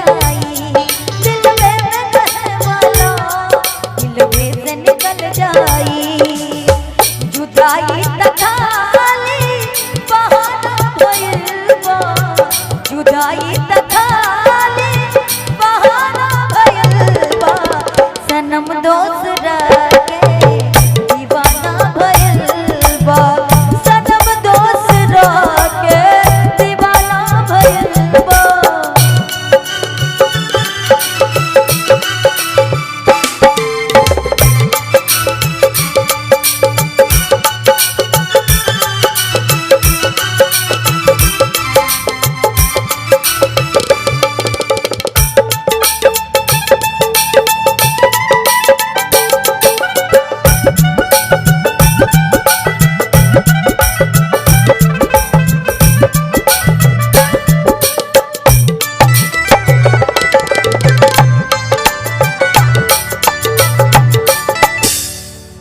जाई, दिल में कहने वाला दिल में से निकल जाई। जुदाई तखाली बहाना भइल बा, जुदाई तखाली बहाना भइल बा, सनम दोसरा के दीवाना भइल बा, सनम दोसरा के दीवाना भइल बा।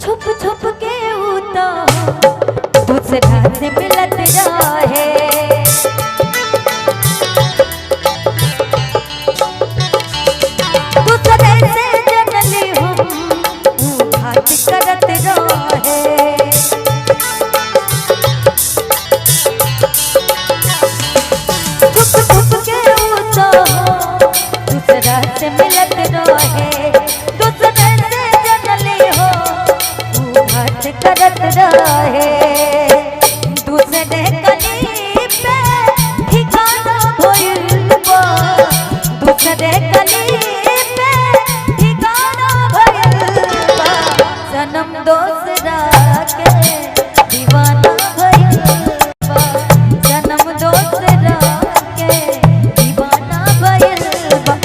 छुप के उता दूसरा से मिलत रहे, दूसरे से जनली हम घात करत रहे। छुप के उता दूसरा से मिलत रहे, दूसरे से जनली हो घात करत रहे। दूसरे कली पे ठिकाना भइल बा, दूसरे कली पे ठिकाना भइल बा, सनम दोसरा के दीवाना भइल बा, सनम दोसरा के दीवाना भइल बा।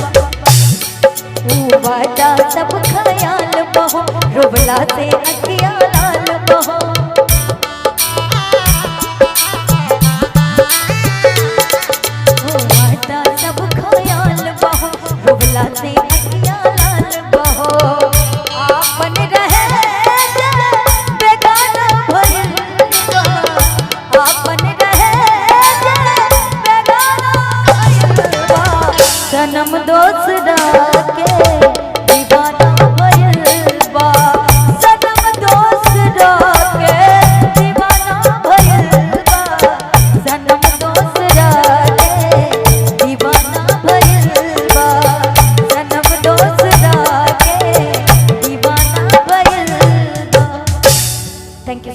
ऊ वादा सब ख्याल बहो, रुबला से अखियाँ लाल बहो, ऊ वादा सब ख्याल बहो, रुबला से अखियाँ लाल बहो। आपन रहे जे बेगाना भइल बा, आपन रहे जे बेगाना भइल बा, सनम दोसरा के दीवाना भइल बा, सनम दोसरा के दीवाना भइल बा, सनम दोसरा के दीवाना भइल बा, सनम दोसरा के दीवाना भइल बा। Thank you.